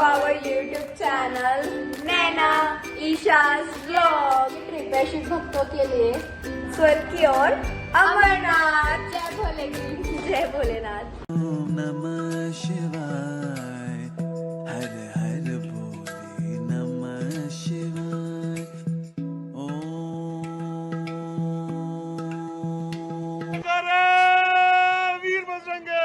our YouTube channel Naina Isha's vlog। Trip है शिव भक्तों के लिए स्वर्ग की ओर अमरनाथ। जय भोलेगी, जय भोलेनाथ। ओम नमः शिवाय, हर हर भोले नमः शिवाय। ओम वीर बजरंगे।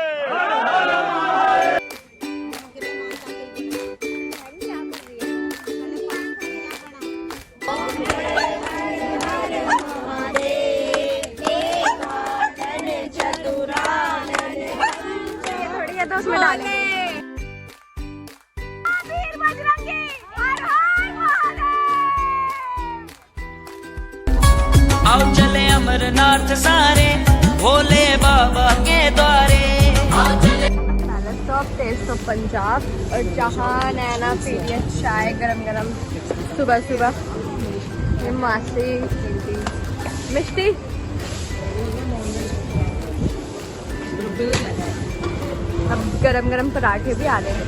तो उसमें डालेंगे। वीर बजरंगी, हर हर महादेव। आओ चले अमरनाथ सारे, भोले बाबा के द्वारे। स्टॉप टेस्ट ऑफ पंजाब, और जहाँ नैना पी रही है चाय गरम गरम सुबह सुबह। ये मासी मिष्टी अब गरम गरम पराठे भी आ रहे हैं।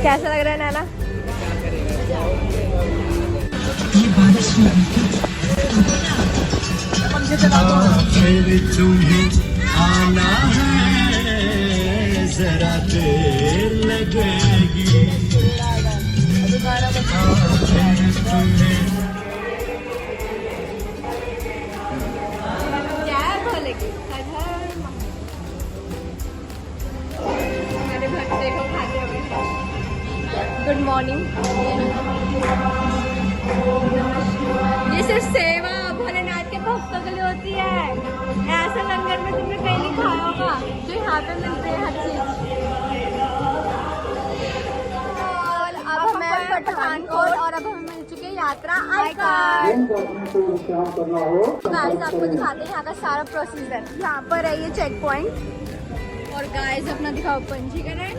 कैसा लग रहा है नैना? फिर तुम्हें आना है, जरा देर लगेगी। क्या बोलेगी? मेरे भट्टे को खाते हुए गुड मॉर्निंग। ये सिर्फ सेवा भोलेनाथ के भक्तों के लिए होती है। ऐसा लंगर में तुमने कहीं नहीं खाया होगा जो यहाँ पे मिलते हैं हर चीज। अब हमें पठानकोट, और अब हमें मिल चुके यात्रा आई कार्ड। गाइस आपको दिखाते हैं यहाँ का सारा प्रोसीजर। यहाँ पर है ये चेक पॉइंट, और गाइस अपना दिखाओ पंजीकरण।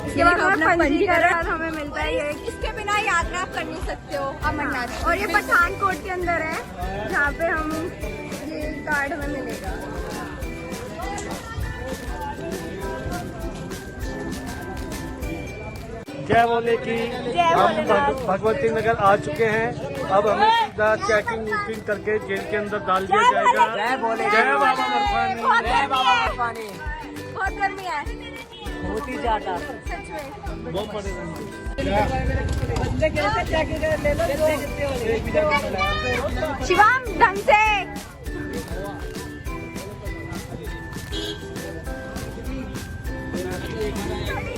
इसके बाद अपना पंजीकरण हमें मिलता है ये। इसके बिना यात्रा आप कर नहीं सकते हो अमरनाथ। और ये पठानकोट के अंदर है, जहाँ पे हम ये कार्ड हमें मिलेगा। जय बोले की हम भगवती नगर आ चुके हैं। अब हमें सीधा चेकिंग वुकिंग करके जेल के अंदर डाल दिया जाएगा। जय बोले, जय बाबा बर्फानी, जय बाबा बर्फानी। बहुत गर्मी है, बहुत ही ज्यादा, सच में बहुत पड़ेगा। शिवम ढंग से।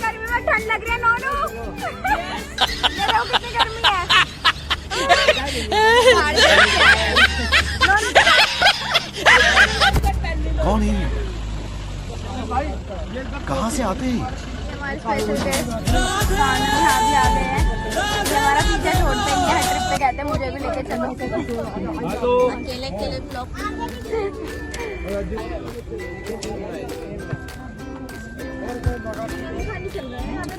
गर्मी में ठंड लग रही है नोनू। कितनी गर्मी है। कौन है? कहाँ से आते हैं? हमारे स्पेशल गेस्ट यहाँ भी आ गए हैं। ये हमारा पीछा छोड़ते ही है, ट्रिप पे कहते हैं मुझे भी लेके चलो। अकेले अकेले ब्लॉग चल रहा है यहाँ पे।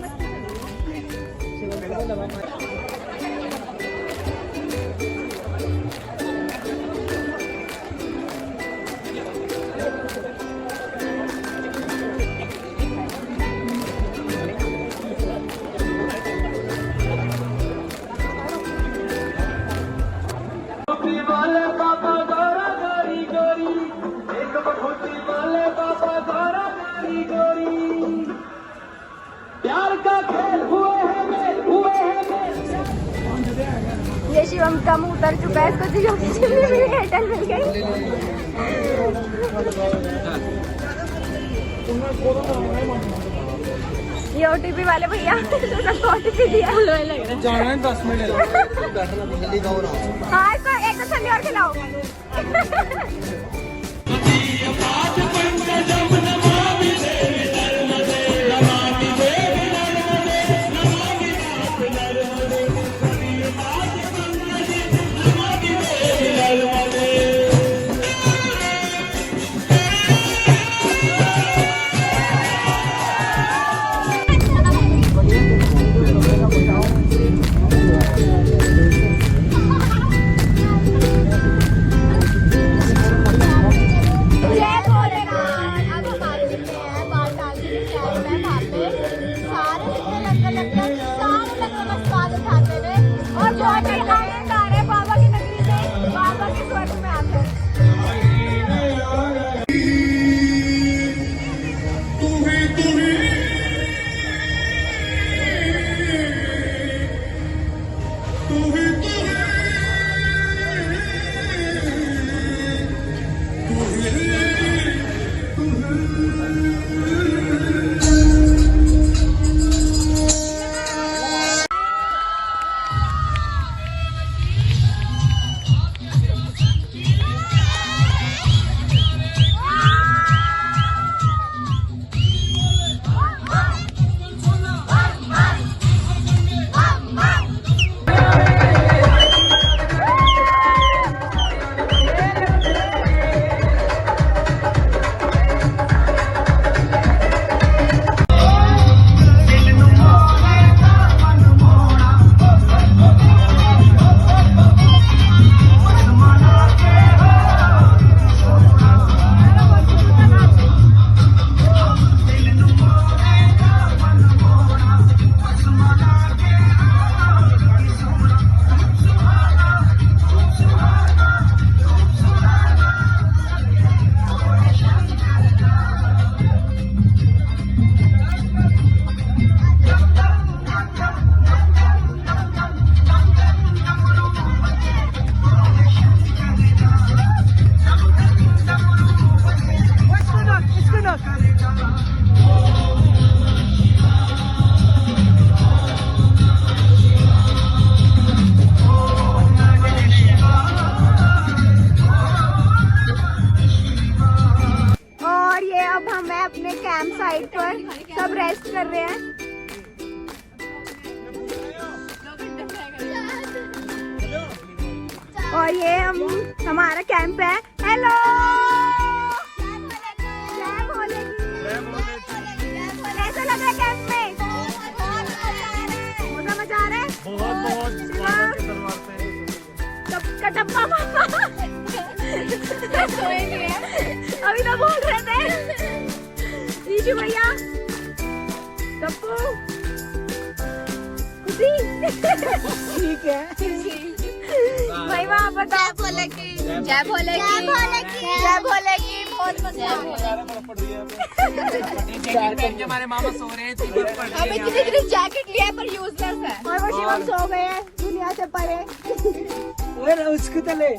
ये शिवम का मुंह उतर चुका है, इसको जियो की चिमनी मिल गई, एयरटेल मिल गई। ये ओटीपी वाले भैया सबको ओटीपी दिया। जाना है 10 मिनट। हाँ इसको एक ठंडी और खिलाओ। जय भोले सब रेस्ट कर रहे हैं। और ये हमारा कैंप है। हेलो, जय भोले की। कैसा लग रहा है कैंप में? मजा आ रहा है। बहुत कटप्पा पापा अभी तो बोल रहे थे। ईशु भैया, टप्पू, खुशी, ठीक है। भाई वहाँ बताओ। जय भोले की, जय भोले की, जय भोले की। बहुत मजा हमारे मामा सो रहे थे। हमें किसी जैकेट लिया है पर यूजलेस है। और वो शिवम सो गए हैं दुनिया से परे। उसको तो ले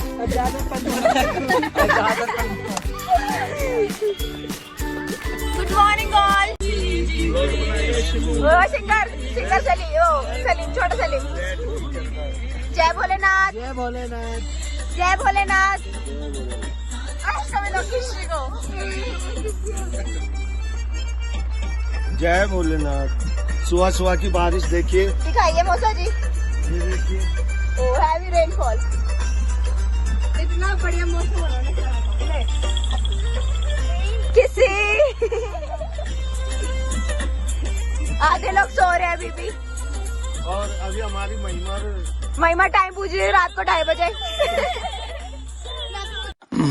good morning all. Singer Salim, छोटा सलीम। जय भोलेनाथ, जय भोलेनाथ। जय भोलेनाथ। सभी लोग किसी को जय भोलेनाथ। सुबह सुबह की बारिश देखिए, दिखाइए मौसा जी। ये देखिए। ओ हैवी रेनफॉल। इतना बढ़िया मौसम उन्होंने किसी आधे लोग सो रहे हैं अभी भी। और अभी हमारी महिमा टाइम पूछ रही है रात को 2:30 बजे।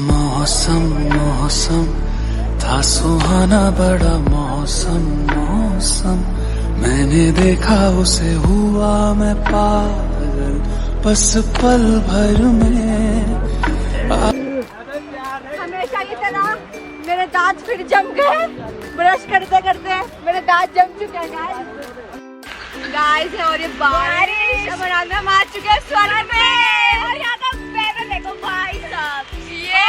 मौसम मौसम था सुहाना बड़ा मौसम मौसम, मैंने देखा उसे हुआ मैं पागल बस पल भर में। हमेशा की तरह मेरे दांत फिर जम गए। ब्रश करते करते मेरे दांत जम चुके हैं गाइस। और ये बारिश अब हम आ चुके हैं स्वर्ग में। और यहाँ का वेदर देखो भाई साहब, ये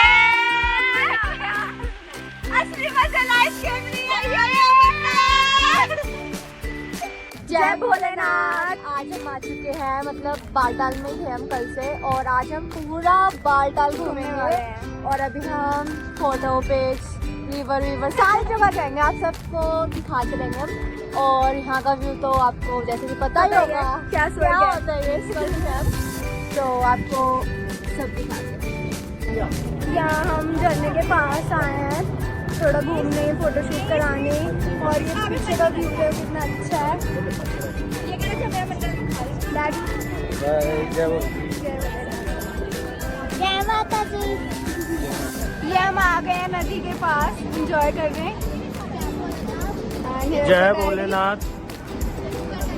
असली मजा लाइफ के लिए। जय भोलेनाथ। आज हम आ चुके हैं, मतलब बालटाल में ही थे हम कल से, और आज हम पूरा बालटाल घूमेंगे। और अभी हम फोटो पिक्स, रिवर सारी जगह जाएंगे, आप सबको दिखाते रहेंगे हम। और यहाँ का व्यू तो आपको जैसे कि पता ही होगा क्या होता है ये स्वर्ग में, तो आपको सब दिखाते हैं। यहाँ हम झरने के पास आए हैं थोड़ा घूमने, फोटोशूट कराने। और ये पीछे का व्यू है कितना अच्छा है। ये क्या डैडी, जय माता दी। ये हम आ गए हैं नदी के पास, एंजॉय कर रहे हैं। जय Bholenath.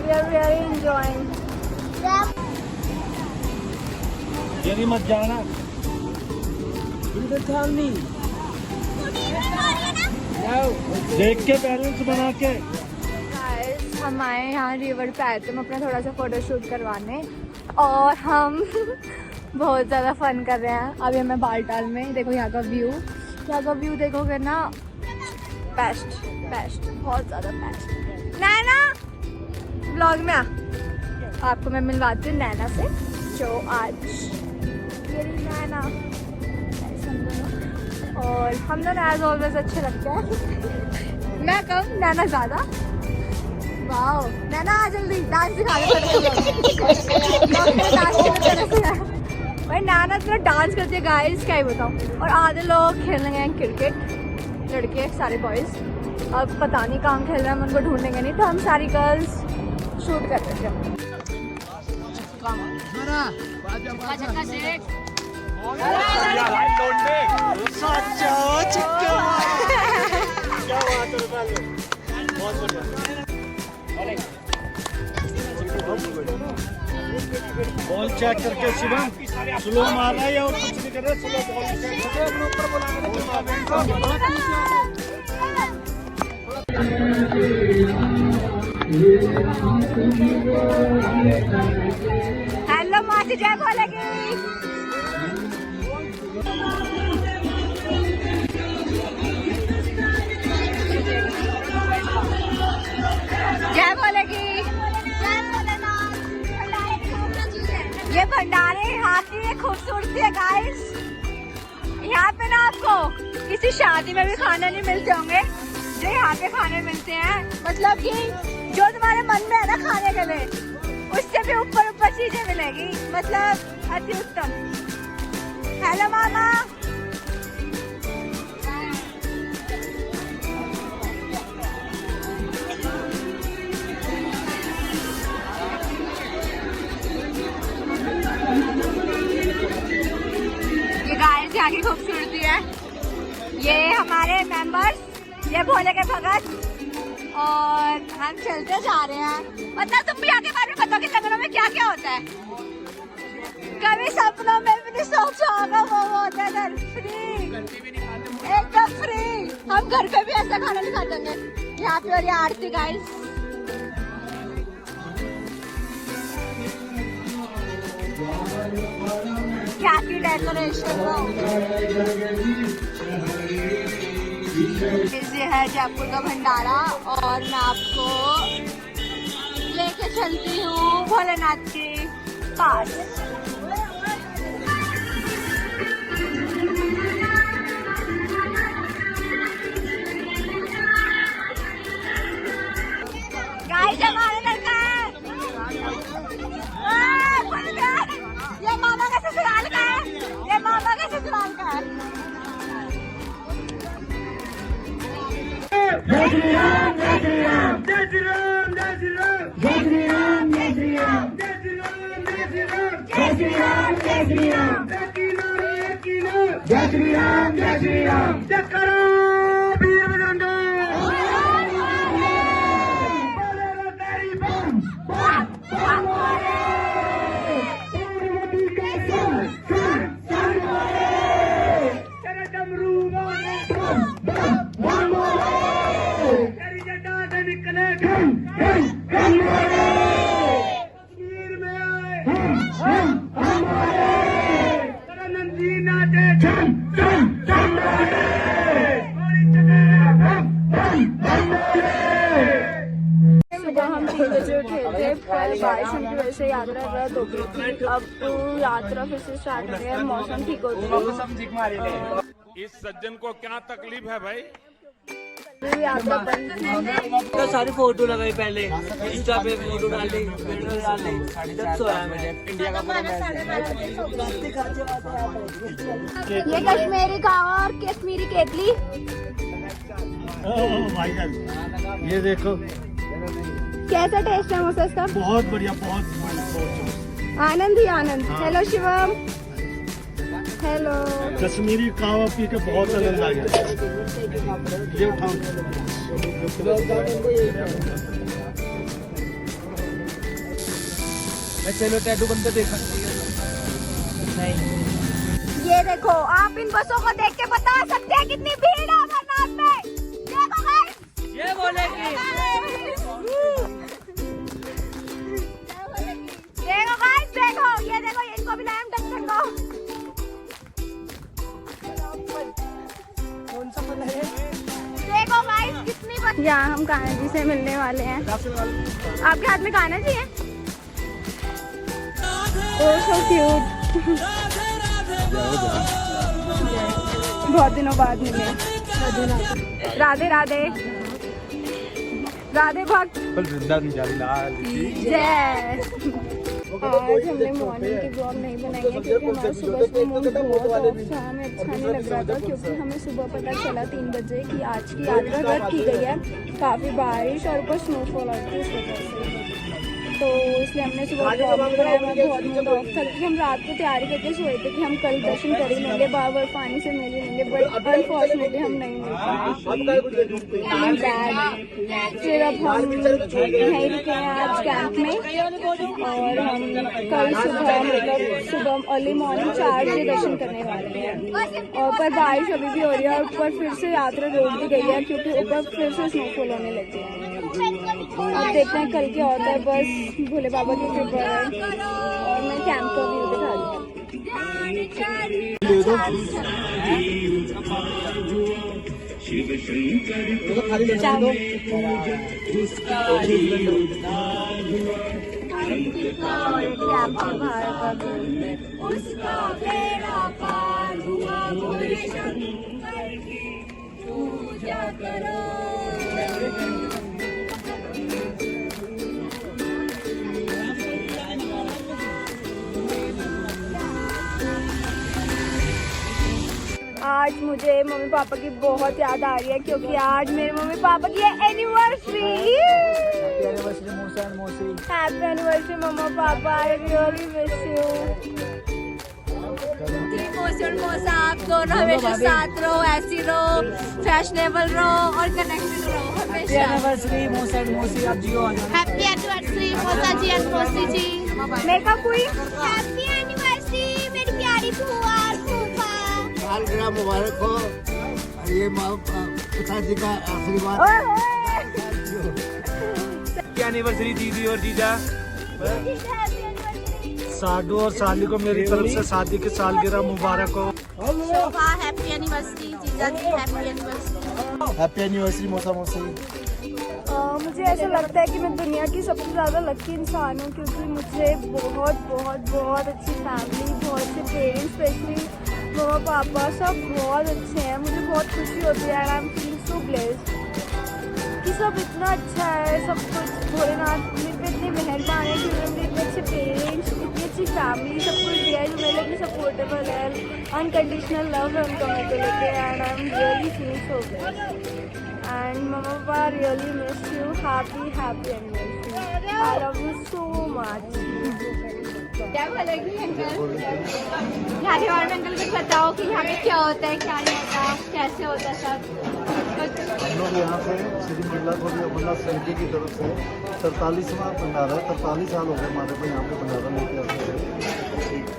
We are really enjoying. यदि मत जाना। देख के बैलेंस बना के। Guys, हम आए यहाँ रिवर पे आए थे हम अपना थोड़ा सा फोटोशूट करवाने, और हम बहुत ज़्यादा फन कर रहे हैं। अभी हमें बालटाल में देखो यहाँ का व्यू देखोगे ना, बेस्ट बहुत ज़्यादा बेस्ट। नैना ब्लॉग में आपको मैं मिलवाती हूँ नैना से, जो आज मेरी नैना। और हम दोनों एज ऑलवेज अच्छे लगते हैं। मैं कम, नैना ज़्यादा। वाओ नैना आ जल्दी डांस दिखा दे। भाई नैना तो डांस करती है गाइस, क्या ही बताऊँ। और आधे लोग खेलने गए क्रिकेट, लड़के सारे बॉयज़। अब पता नहीं कहाँ खेल रहे हैं, हम उनको ढूंढेंगे नहीं, तो हम सारी गर्ल्स शूट कर रहे थे। बॉल चेक करके शिवम स्लो मार रहा है और कुछ नहीं कर रहा, स्लो बॉल चेक हेलो मासी, जय भोलेगी। जय भोलेगी। ये भंडारे यहाँ की खूबसूरती है गाइस। यहाँ पे ना आपको किसी शादी में भी खाना नहीं मिलते होंगे, जो यहाँ पे खाने मिलते हैं, मतलब कि जो तुम्हारे मन में है ना खाने के लिए, उससे भी ऊपर ऊपर चीजें मिलेगी, मतलब अति उत्तम। हेलो मामा। ये गाइस यहाँ की खूबसूरती है। ये हमारे मेंबर्स, ये भोले के भगत, और हम चलते जा रहे हैं। मतलब तुम भी आगे बारे में बताओ कि लखनऊ में क्या क्या होता है। कभी सपनों में भी नहीं सोचा होगा वो होता है इधर फ्री, एकदम फ्री। हम घर पे भी ऐसा खाना नहीं खा देंगे यहाँ पे। और ये आरती गाइस, क्या की डेकोरेशन हो। ये है जयपुर का भंडारा, और मैं आपको लेके चलती हूँ भोलेनाथ के पास। गाइस हमारा लड़का है, ये मामा का ससुराल का है, ये मामा का ससुराल का है। जय श्री राम, जय श्री राम, जय श्री राम, जय श्री राम, जय श्री राम, जय श्री राम, जय श्री राम, जय श्री राम, जय श्री राम, जय श्री राम, जय श्री राम, जय श्री राम, जय करो वीर बजरंग। सुबह हम 3 बजे उठे थे, पर बारिश होने की वजह से यात्रा रद्द हो गई थी। अब तो यात्रा फिर से स्टार्ट हो गया है, मौसम ठीक हो गया। इस सज्जन को क्या तकलीफ है भाई? यात्रा बंद है। तो सारी फोटो लगाई पहले, इंस्टा पे फोटो डाली, वीडियो डाली, जब सोया मैंने इंडिया का पूरा मैच। ये कश्मीरी कावा और कश्मीरी केतली। भाई जान, ये देखो कैसा टेस्ट है मोसा इसका? बहुत बढ़िया, बहुत आनंद ही आनंद। हेलो शिवम। हेलो। कश्मीरी कावा पी के बहुत आनंद आ गया। ये उठाओ। चलो टैटू बनते देखा नहीं। ये देखो, आप इन बसों को देख के बता सकते हैं कितनी भीड़ है अमरनाथ में। देखो गाइस, ये बोलेगी। देखो गाइस, देखो ये देखो, ये इनको भी लाया हम दर्शन को। कौन सा बना है? देखो गाइस कितनी बस। यहाँ हम कान्हा जी से मिलने वाले हैं। आपके हाथ में कान्हा जी है? ओह सो क्यूट। बहुत दिनों बाद मिले। राधे राधे राधे भक्त जय। आज हमने मॉर्निंग की ब्लॉग नहीं बनाई है क्योंकि हमारा सुबह से मूड बहुत ऑफ था, हमें अच्छा नहीं लग रहा था, क्योंकि हमें सुबह पता चला 3 बजे कि आज की यात्रा रद्द की गई है। काफ़ी बारिश और ऊपर स्नोफॉल आ रही थी, इस वजह से तो इसलिए हमने सुबह ब्लॉग नहीं बनाया। हमारा बहुत मूड ऑफ था क्योंकि हम रात को तैयारी करके सोए थे कि हम कल दर्शन कर ही लेंगे, बाबा पानी से मिल ही लेंगे, बट अनफॉर्चुनेटली हम नहीं मिल पाए। फिर अब हम यहीं रुके हैं आज कैंप में, और हम कल सुबह मतलब सुबह अर्ली मॉर्निंग 4 बजे दर्शन करने वाले हैं। और पर बारिश अभी भी हो रही है, और ऊपर फिर से यात्रा रोक दी गई है क्योंकि ऊपर फिर से स्नोफॉल होने लग गया है। अब देखते हैं कल क्या होता है, बस भोले बाबा की कृपा है। और मैं कैंप का व्यू दिखा दूँ। पूजा करो। आज मुझे मम्मी पापा की बहुत याद आ रही है क्योंकि आज मेरे मम्मी पापा की एनिवर्सरी। हैप्पी एनिवर्सरी मम्मा पापा, आई रियली मिस यू। मौसी और मौसा आप दोनों हमेशा साथ रहो, ऐसी रहो, फैशनेबल रहो और कनेक्टेड रहो हमेशा। एनिवर्सरी मौसा एंड मौसी आप जियो। हैप्पी एनिवर्सरी मौसा जी एंड मौसी जी। मेकअप हुई। हैप्पी एनिवर्सरी मेरी प्यारी बुआ और फूफा। सालगिरह मुबारक हो। ये पिताजी का आशीर्वाद। एनिवर्सरी दीदी और जीजा। साडू और साली को मेरी तरफ से शादी की सालगिरह मुबारक हो। शोभा हैप्पी एनिवर्सरी, जीजा जी हैप्पी एनिवर्सरी। हैप्पी एनिवर्सरी मौसा मौसी। मुझे ऐसा लगता है कि मैं दुनिया की सबसे ज़्यादा लकी इंसान हूँ क्योंकि मुझे बहुत बहुत बहुत अच्छी फैमिली, बहुत से पेरेंट्स, स्पेशली मम्मा पापा सब बहुत अच्छे हैं। मुझे बहुत खुशी होती है। I am feeling so blessed कि सब इतना अच्छा है, सब कुछ भोलेनाथ मेरे पे इतने मेहरबान है कि उन्होंने इतने अच्छे पेरेंट्स, इतनी अच्छी फैमिली, सब कुछ दिया है जो मेरे लिए सपोर्टेबल है। अनकंडीशनल लव है उनका मेरे को लेके and I am really feeling so blessed. And mamma papa really miss you. Happy anniversary. I love you so much. क्या बोलेगी अंकल? यहाँ के बारे में अंकल कुछ बताओ कि यहाँ पे क्या होता है, क्या नहीं होता, कैसे होता है सब। हम लोग यहाँ पे श्री मंडला को भी अमरनाथ समिति की तरफ से 43वां भंडारा, 43 साल हो गए हमारे को यहाँ पे भंडारा लेके आते हैं।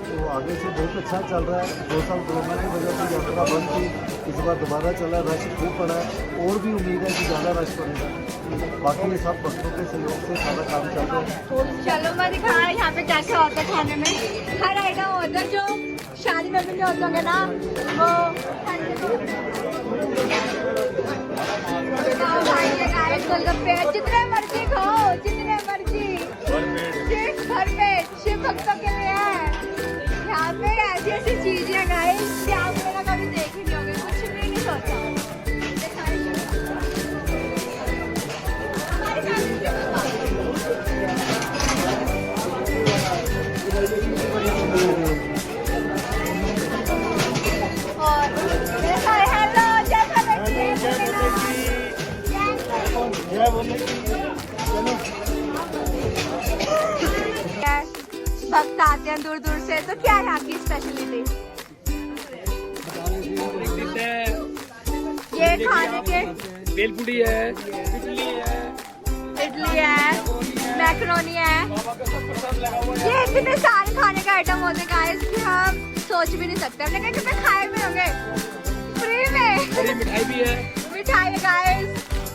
तो आगे से बहुत अच्छा चल रहा है। 2 साल कोरोना की वजह से यात्रा बंद थी, इस बार दोबारा चला है। रश खूब पड़ा है और भी उम्मीद है कि ज़्यादा रश पड़ेगा। बाकी ये सब भक्तों के सहयोग से सारा काम चल रहा है। चलो मैं दिखा यहाँ पे क्या क्या होता है खाने में। हर आइटम होता है जो शादी में भी होते होंगे ना वो। गोलगप्पे जितने मर्जी खाओ, जितने मर्जी, सिर्फ भर पेट शिव भक्तों के लिए है। यहाँ पे ऐसी ऐसी चीजें गाइस कि आप मेरा कभी देख ही नहीं होंगे, कुछ भी नहीं सोचा। भक्त आते हैं दूर दूर से, तो क्या है यहाँ की स्पेशलिटी? ये खाने के बेलपुड़ी है, इडली है, मैक्रोनी है। ये इतने सारे खाने के आइटम होते हैं गाइस कि हम सोच भी नहीं सकते। हमने कहीं कितने खाए भी होंगे फ्री में। मिठाई भी है, मिठाई है गाइस,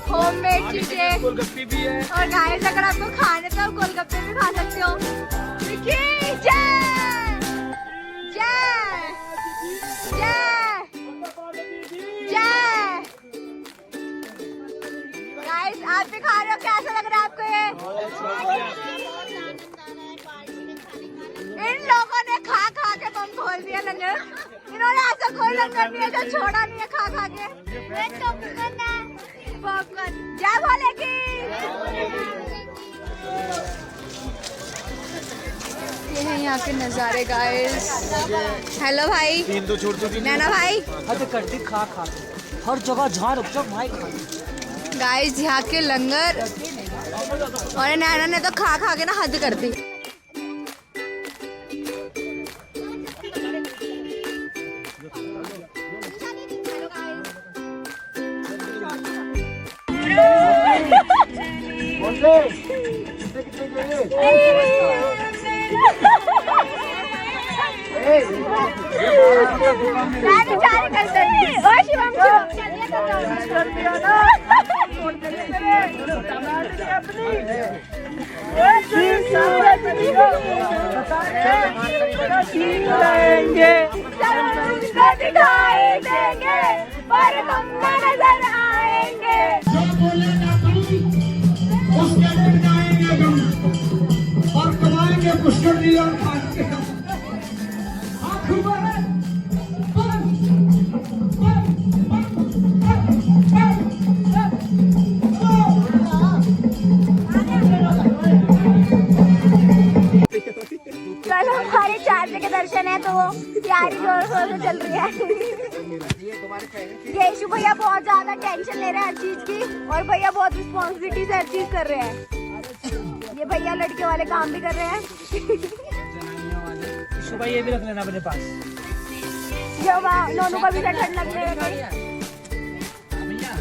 होममेड चीजें, गोलगप्पे भी है। और गाइस अगर आपको खाने तो आप गोलगप्पे भी खा सकते हो। जय जय जय जय। गाइस आप भी खा रहे हो, कैसा लग रहा है आपको ये? इन लोगों ने खा खा के बम खोल दिया लंगर। इन्होंने ऐसा कोई लंगर नहीं है जो छोड़ा नहीं है खा खा के। पॉपकॉर्न जय भोले की। ये है यहाँ के नज़ारे गाइस। हेलो भाई, नैना भाई। हद करती खा खा हर जगह जहाँ रुक जाओ भाई खा। गाइस यहाँ के लंगर, और नैना ने तो खा खा के ना हद कर दी। दिखाई देंगे पर तुम नजर आएंगे। जो बोलेगा तुम उसके मिट जाएंगे तुम और कमाएंगे पुष्करनी और खाएंगे हम। आंखों में के दर्शन है तो तैयारी जोर शोर से चल रही है। यशु भैया बहुत ज्यादा टेंशन ले रहे हैं हर चीज की और भैया बहुत रिस्पॉन्सिबिलिटी से हर चीज कर रहे हैं। ये भैया लड़के वाले काम भी कर रहे हैं। सुबह ये भी रख लेना अपने पास। दोनों का भी ठंड लग रही है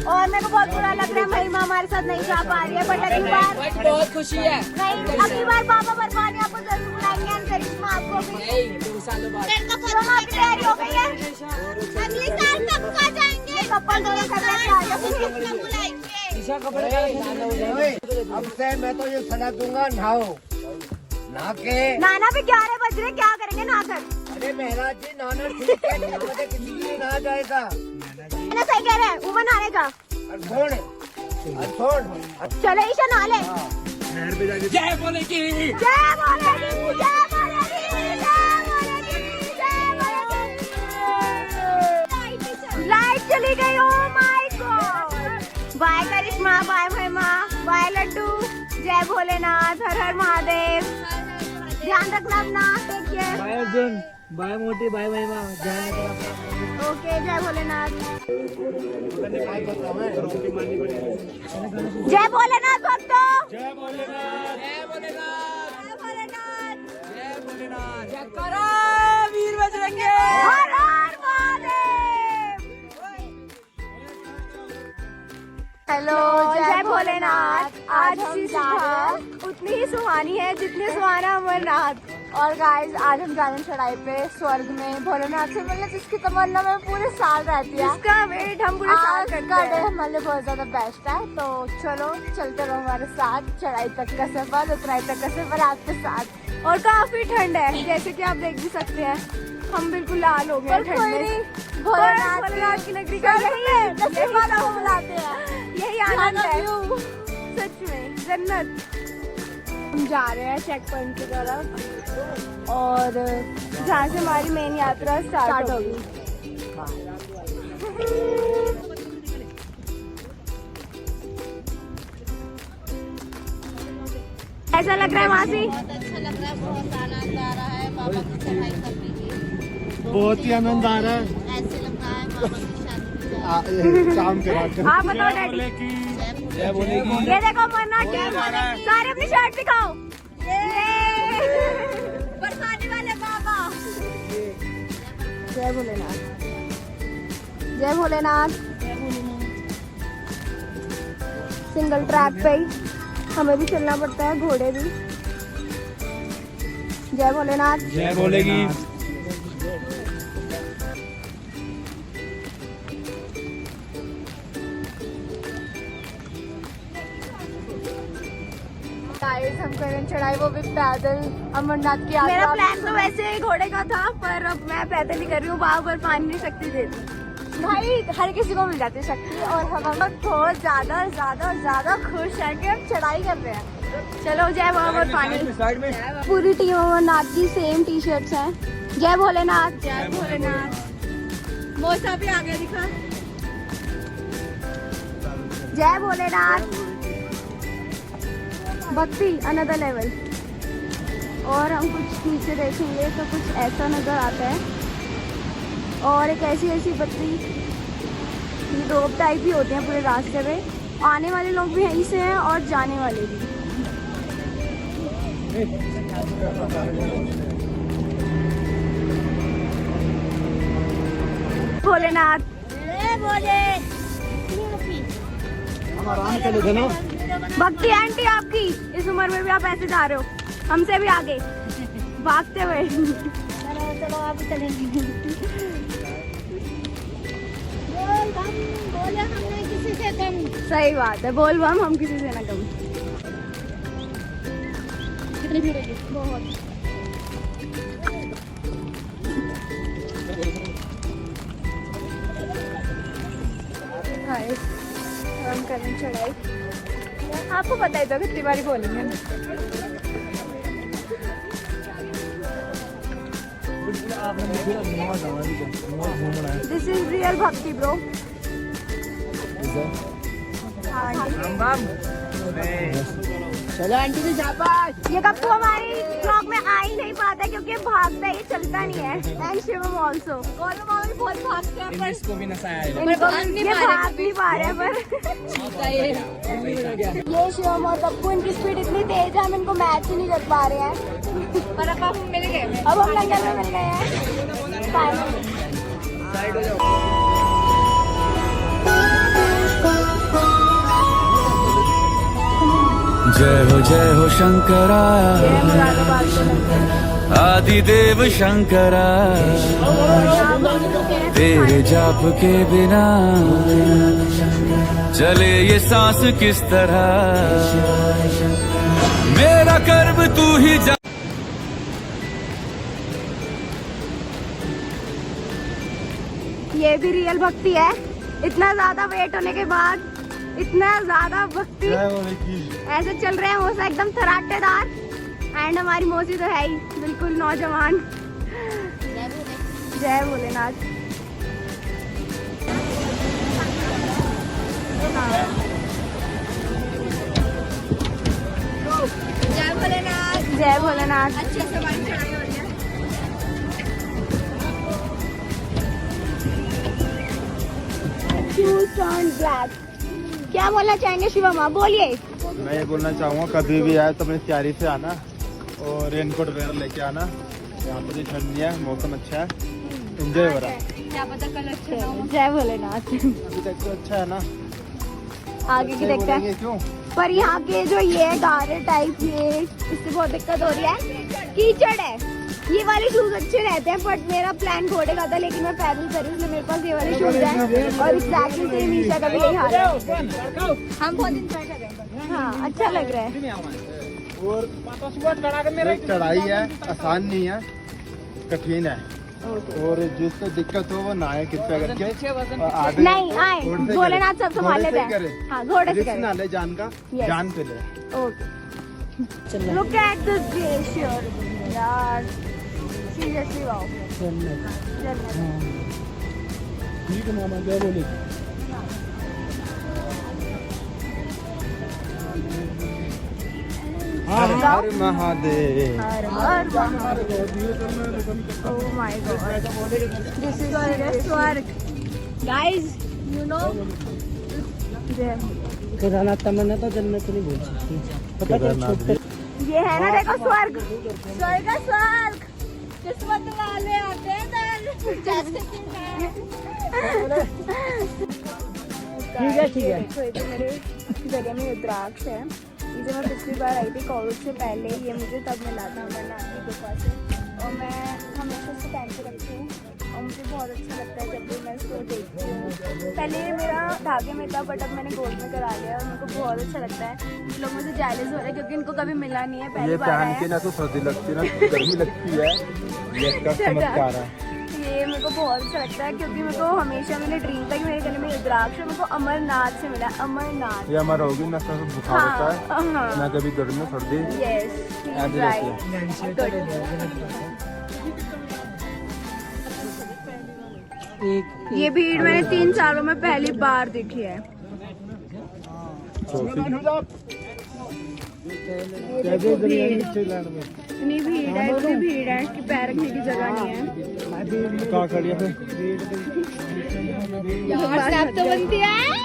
और मेरे को बहुत बुरा लग रहा है महिमा हमारे साथ नहीं जा पा रही है, बट अगली बार बहुत खुशी है। नहीं, अगली बार बाबा बरपानी आपको जरूर बुलाएंगे और करिश्मा आपको भी। 2 सालों बाद आपकी तैयारी हो गई है? अगले साल पक्का जाएंगे। कपल दोनों कर रहे हैं ईशा कपड़े का अब से मैं तो ये सलाह दूंगा, नहाओ नहा के। नाना भी 11 बज रहे, क्या करेंगे नहाकर? अरे महाराज जी नहाना ठीक है, मुझे किसी के लिए नहा जाएगा ना सही कह रहे हैं, उमर नहाने का। चलो ईशा नहा ले। जय बोले की जय बोले की, जय बोले की, जय बोले की, जय बोले की। लाइट चली गई, oh my God. Bye Karishma, bye Mahima, bye Laddu. जय भोलेनाथ, हर हर महादेव। ध्यान रखना अपना, take care. Bye Arjun, bye मोटी, बाय महिमा, जय ओके, जय भोलेनाथ। जय भोलेनाथ भक्तों, जय भोलेनाथ। जय भोलेनाथ, जय भोलेनाथ, जय भोलेनाथ, जय करा वीर बजरंगे। हर हर महादेव। हेलो, जय भोलेनाथ। आज की सुबह उतनी ही सुहानी है जितनी सुहाना अमरनाथ। और गाइस आज हम जा रहे हैं चढ़ाई पे स्वर्ग में भोलेनाथ से मिलने, जिसकी तमन्ना में पूरे साल रहती है, जिसका वेट हम पूरे साल करते हैं। डे हमारे लिए बहुत ज्यादा बेस्ट है, तो चलो चलते रहो हमारे साथ। चढ़ाई तक का सफर, उतराई तक का सफर आपके साथ। और काफी ठंड है, जैसे कि आप देख भी सकते हैं, हम बिल्कुल लाल हो गए ठंड में। भोलेनाथ की नगरी का यही है, बुलाते हैं, यही आनंद है सच में, जन्नत। हम जा रहे हैं चेक पॉइंट की तरफ और जहाँ से हमारी मेन यात्रा स्टार्ट होगी। ऐसा लग रहा है मासी? बहुत अच्छा लग रहा है, बहुत आनंद आ रहा है बाबा की चढ़ाई करने की। बहुत ही आनंद आ रहा है। ऐसे लग रहा है बाबा की शादी शाम के बाद आप बताओ डैडी। जय बोले की ये देखो अमरनाथ की, सारे अपनी शर्ट दिखाओ। बरसाने वाले बाबा। जय भोलेनाथ, जय भोलेनाथ। सिंगल ट्रैक पे ही हमें भी चलना पड़ता है, घोड़े भी। जय भोलेनाथ, जय बोलेगी। गाइस हम करें चढ़ाई, वो भी पैदल अमरनाथ की यात्रा। मेरा प्लान तो वैसे घोड़े का था, पर अब मैं पैदल ही कर रही हूँ। बाबा पर पानी नहीं शक्ति देती भाई, हर किसी को मिल जाती है शक्ति। और हम बहुत ज्यादा ज्यादा ज्यादा खुश हैं कि हम चढ़ाई कर रहे हैं। चलो जय बाबा पर पानी। पूरी टीम अमरनाथ की सेम टी शर्ट्स हैं। जय भोलेनाथ, जय भोलेनाथ। मौसा भी आगे दिखा। जय भोलेनाथ। भक्ति अनदर लेवल। और हम कुछ नीचे देखेंगे तो कुछ ऐसा नजर आता है, और एक ऐसी ऐसी बत्ती, ये रोप टाइप भी होते हैं पूरे रास्ते पे। आने वाले लोग भी यहीं से हैं और जाने वाले भी। भोलेनाथ, भोले। हम आराम कर लेते ना। भक्ति आंटी आपकी इस उम्र में भी आप ऐसे जा रहे हो, हमसे भी आगे भागते हुए। चलो चलो आप चलेंगे। बोले हमने किसी से कम। सही बात है, बोल बम हम किसी से ना कम। कितनी भीड़ है? बहुत। गाइस हम करें चढ़ाई, आपको पता ही था कितनी बारी बोलेंगे। दिस इज रियल भक्ति ब्रो। हाँ चलो आंटी जी शाबाश। ये कप्पू हमारी ब्लॉग में आ ही नहीं पाता क्योंकि भागता है, ये चलता नहीं है। एंड शिवम ऑल्सो बहुत भागते हैं पर इसको भी नशा आया ये भाग नहीं पा रहे हैं पर ये शिवम और कप्पू इनकी स्पीड इतनी तेज है हम इनको मैच ही नहीं कर पा रहे हैं। पर अब हम मिल गए, अब हम लंदन में मिल गए हैं फाइनली। जय हो शंकरा आदिदेव शंकरा, तेरे जाप के बिना चले ये सांस किस तरह, मेरा कर्म तू ही जा। ये भी रियल भक्ति है, इतना ज्यादा वेट होने के बाद इतना ज्यादा भक्ति ऐसे चल रहे हैं मौसा एकदम थराटेदार। एंड हमारी मौसी तो है ही बिल्कुल नौजवान। जय भोलेनाथ। जय भोलेनाथ। जय भोलेनाथ। अच्छे से हमारी चढ़ाई हो रही है। ब्लैक। क्या बोलना चाहेंगे शिवम, बोलिए। मैं ये बोलना चाहूँगा कभी भी आए तो अपनी तैयारी से आना और रेनकोट वगैरह लेके आना। यहाँ पर ठंड नहीं है, मौसम अच्छा है, एंजॉय हो रहा है। क्या पता कल अच्छा हो। जय भोलेनाथ। अभी तक तो अच्छा है ना, आगे की देखते हैं क्यों? पर यहाँ के जो ये गारे टाइप ये इससे बहुत दिक्कत हो रही है, कीचड़ है। ये वाले शूज अच्छे रहते हैं बट मेरा प्लान घोड़े का था लेकिन मैं पैदल करी इसलिए मेरे पास ये वाले शूज हैं और एग्जैक्टली सेम ईशा का भी यही हाल है। हम बहुत इंजॉय कर रहे हैं। हाँ अच्छा लग रहा है। और एक चढ़ाई है, आसान नहीं है, कठिन है और जिसको दिक्कत हो वो ना आए कृपया करके। नहीं आए, भोलेनाथ सब संभाल लेते हैं। हाँ घोड़े से करें। ना ले जान का जान पे ले। Okay. Look at this glacier यार, सीरियसली वाओ। ठीक है मामा, जय बोले। हर हर महादेव। हर हर oh my god, this is स्वर्ग गाइस, यू नो। केदारनाथ तमन्ना तो जन्नत नहीं बोल सकती। ये है ना, देखो स्वर्ग, स्वर्ग है स्वर्ग। किस्मत वाले आते हैं इधर, जैसे कि मैं। ठीक है ठीक है। देखो ये तो मेरे जगह में रुद्राक्ष है। इसे मैं पिछली बार आई थी कोविड से पहले, ये मुझे तब मिला था हमारे नानी के पास से और मैं हमेशा इसको पहन के रखती हूँ और मुझे बहुत अच्छा लगता है जब भी मैं इसको देखती हूँ। पहले मेरा धागे में था बट अब मैंने गोल्ड में करा लिया और मेरे को बहुत अच्छा लगता है। लोग मुझे जेलस हो रहे हैं क्योंकि इनको कभी मिला नहीं है, पहली बार आया है। ना तो सर्दी लगती है ना गर्मी लगती है, ये इसका चमत्कार है। ये मेरे को बहुत अच्छा लगता है क्योंकि मेरे को हमेशा मैंने ड्रीम था कि मेरे गले में रुद्राक्ष मेरे को अमरनाथ से मिला। अमरनाथ ये हमारा होगी ना, सब बुखार होता है ना, कभी गर्मी सर्दी। Yes right. ये भीड़ मैंने 3 सालों में पहली बार देखी है। इतनी भीड़ है, इतनी भीड़ है कि पैर रखने की जगह नहीं है। कहाँ खड़ी है? यार तो बनती है।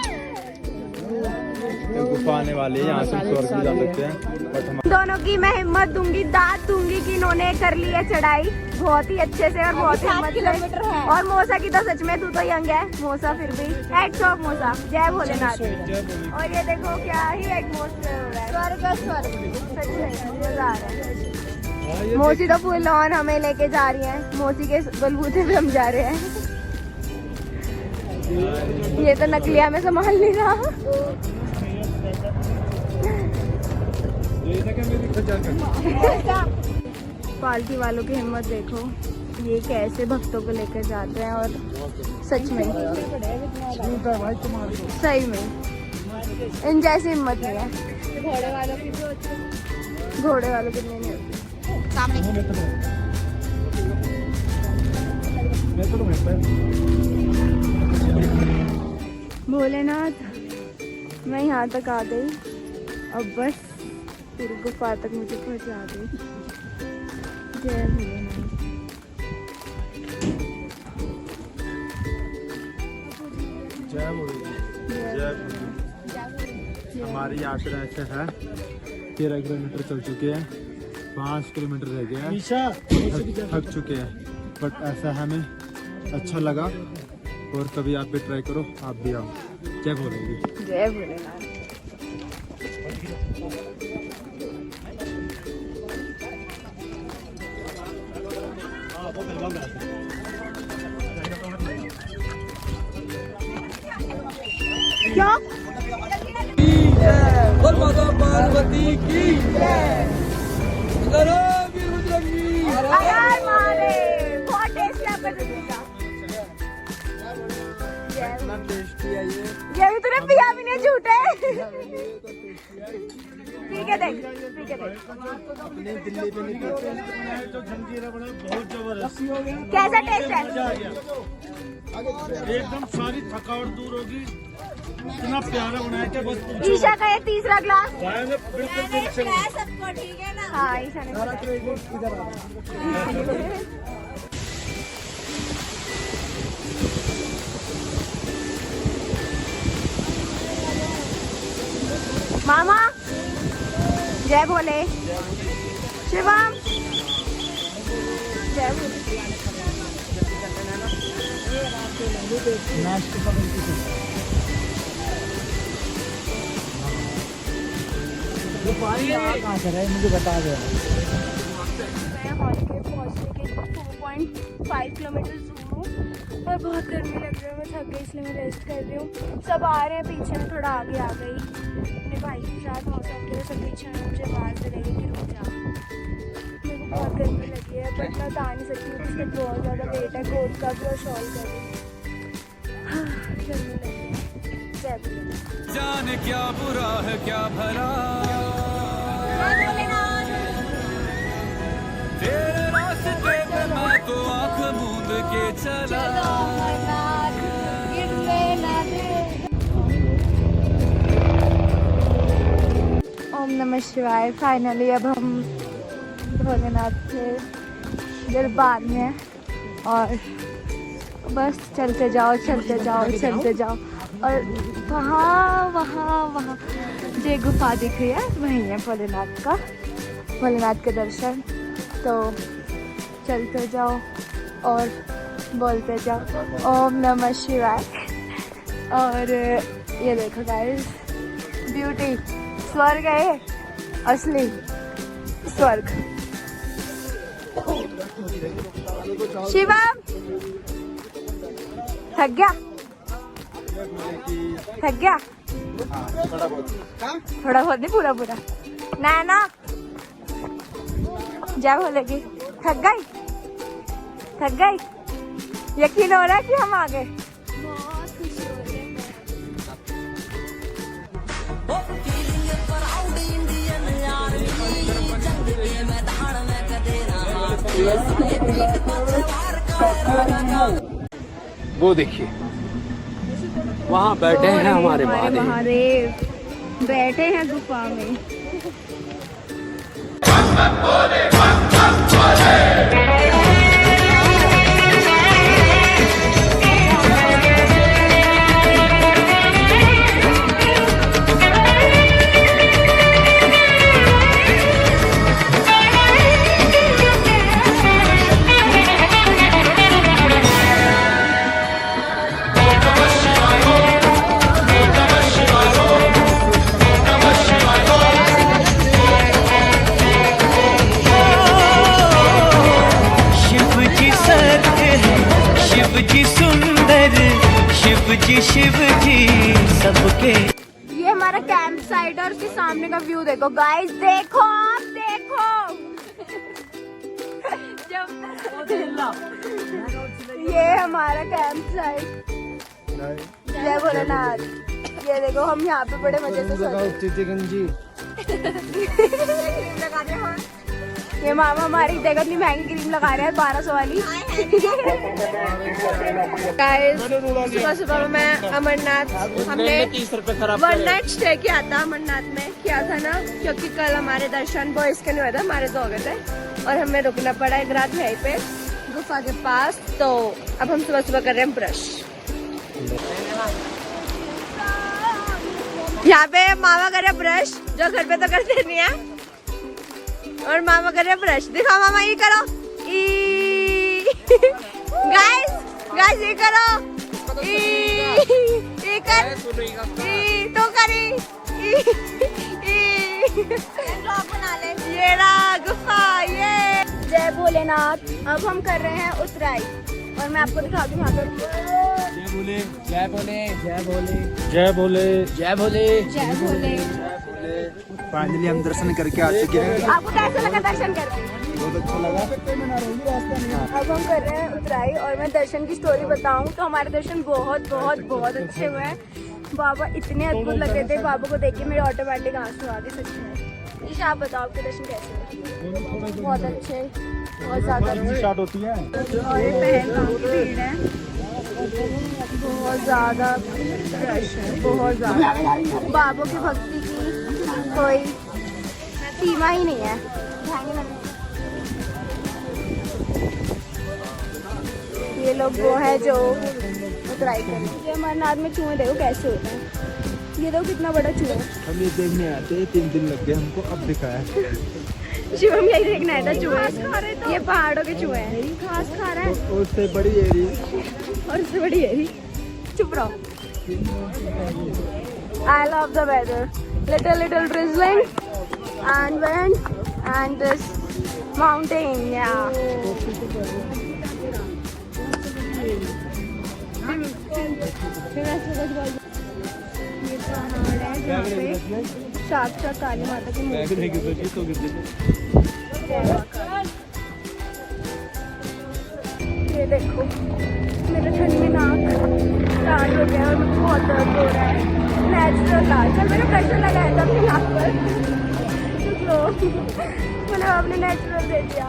गुफा आने वाली है, यहाँ से स्वर्ग भी जा सकते हैं बट हम दोनों की मैं हिम्मत दूंगी, दाद दूंगी कि इन्होंने कर ली है चढ़ाई बहुत ही अच्छे से और बहुत ही हिम्मत से। और मौसा की तो सच में, तू तो यंग है मौसा, फिर भी हैट्स ऑफ मौसा। जय भोलेनाथ। और ये देखो क्या ही एटमॉस्फेयर हो रहा है, स्वर्ग स्वर्ग, सच में मजा आ रहा है। मौसी तो फुल ऑन हमें लेके जा रही है, मौसी के बलबूते पे हम जा रहे हैं। ये तो नकलिया में संभाल नहीं रहा। पालकी वालों की हिम्मत देखो, ये कैसे भक्तों को लेकर जाते हैं और सच में सही में इन जैसी हिम्मत नहीं है। घोड़े वालों की नहीं होती। भोलेनाथ, मैं यहाँ तक आ गई, अब बस पूरी गुफा तक मुझे पहुंचा दी। जय भोलेनाथ। जय भोलेनाथ। जय भोलेनाथ। हमारी यात्रा ऐसे है, 13 किलोमीटर चल चुके हैं, 5 किलोमीटर रह गया है, थक चुके हैं, बट ऐसा हमें अच्छा लगा। और कभी आप भी ट्राई करो, आप भी आओ। जय भोलेनाथ। जय भोलेनाथ। क्या? और माता पार्वती की जय। अरे मारे बहुत टेस्टी है आपका जलेबी। इतना टेस्टी है ये भी तूने पिया भी नहीं, झूठे। ठीक है देख, ठीक है देख। अपने दिल्ली में नहीं जो जंजीरा बना बहुत जबरदस्त। कैसा टेस्ट है? मजा आ गया, एकदम सारी थकावट दूर होगी। इतना प्यारा बनाया कि बस पूछो। ईशा का ये तीसरा ग्लास। बिल्कुल दिल से सबको ठीक है ना? हाँ ईशा ने। मामा जय भोले। शिवम जय भोले। कहाँ से रहे मुझे बता दो। मैं हॉल के पहुँचने के 4.5 किलोमीटर दूर हूँ और बहुत गर्मी लग रही है। मैं थक गई इसलिए मैं रेस्ट कर रही हूँ। सब आ रहे हैं पीछे, में थोड़ा आगे आ गई अपने भाई के साथ। मौसम के सब पीछे में मुझे आवाज़ दे रही है कि रुक जा। मेरे को बहुत गर्मी लगी है बट मैं बता नहीं सकती हूँ, उसमें बहुत ज़्यादा वेट है कोट का भी और शॉल का भी। गर्मी लगी है। जय भोलेनाथ। जाने क्या बुरा है क्या भला, तेरे रास्ते पे मैं तो आँख मूंद के चला। ओम नमः शिवाय। फाइनली अब हम भोलेनाथ के दरबार में हैं और बस चलते जाओ चलते जाओ चलते जाओ। और वहाँ जो गुफा दिख रही है वहीं है भोलेनाथ का, भोलेनाथ के दर्शन। तो चलते जाओ और बोलते जाओ ओम नमः शिवाय। और ये देखो गाइस, ब्यूटी, स्वर्ग है, असली स्वर्ग। शिवम थक गया? थक गया? थोड़ा बहुत नहीं, पूरा पूरा। नैना जय भोलेगी। थक गई? थक गई? यकीन हो रहा है कि हम आ गए? बहुत खुशी हो रही है। वो देखिए वहाँ बैठे हैं हमारे महादेव, बैठे हैं गुफा में। शिव जी सबके। ये हमारा कैंप साइट और उसके सामने का व्यू देखो गाइस, देखो आप देखो। ये हमारा कैंप साइट। जय भोलेनाथ। ये देखो हम यहाँ पे बड़े मजे से गंजी लगा दे। ये मामा हमारी देखो इतनी महंगी क्रीम लगा रहे हैं 1200 वाली। सुबह सुबह में मैं अमरनाथ, हमने 30 रुपए खराब 1 नाइट स्टे किया था अमरनाथ में, किया था ना, क्योंकि कल हमारे दर्शन बॉयज के नहीं हुए थे, हमारे 2 हो गए थे और हमें रुकना पड़ा एक रात यहीं पे गुफा के पास। तो अब हम सुबह सुबह कर रहे हैं ब्रश। यहाँ पे मामा कर रहे ब्रश, जो घर पे तो करते नहीं है, और मामा कर रहे ब्रश। दिखाओ मामा, ये करो, गाइस ये करो, ये कर, तो करी, बना ले, ये रहा गुफा, ये जय भोलेनाथ। अब हम कर रहे हैं उतराई और मैं आपको दिखाती हूँ यहाँ पर। जय भोले, जय भोले, जय भोले, जय भोले, जय भोले, जय भोले। फाइनली हम दर्शन करके आ चुके हैं। आपको कैसा लगा दर्शन करके? बहुत अच्छा लगा। अब हम कर रहे हैं उतराई और मैं दर्शन की स्टोरी बताऊं तो हमारे दर्शन बहुत बहुत बहुत अच्छे हुए हैं। बाबा इतने अद्भुत लग रहे थे, बाबा को देख के मेरे ऑटोमेटिक आंसू आ गए सच में। ईशा आप बताओ आपके दर्शन कैसे हुए? बहुत अच्छे, बहुत ज्यादा स्टार्ट होती है और ये पहलगाम की भीड़ है, बहुत ज्यादा रश है, बहुत ज्यादा। बाबा की भक्ति की कोई सीमा ही नहीं है। ये लोग वो है जो उतराई कर रहे हैं। अमरनाथ में चूहे देखो कैसे होते हैं, ये देखो कितना बड़ा चूहा है। हम ये देखने आते हैं, 3 दिन लग गए हमको, अब दिखा है। शिवम यही देखना है था चूहे, ये पहाड़ों के चूहे हैं, घास खा रहा है। और उससे बड़ी एरी, और उससे बड़ी एरी, चुप रहो। I love the weather, little drizzling and wind and this mountain, yeah. ये पहाड़ है जहाँ पे साक्षात काली माता की मूर्ति है। ये देखो मेरे ठंडी नाक स्टार्ट हो गया और मुझे बहुत दर्द हो रहा है। नेचुरल लाल, कल मैंने प्रेशर लगाया था अपनी नाक पर, तो मैंने आपने नेचुरल दे दिया।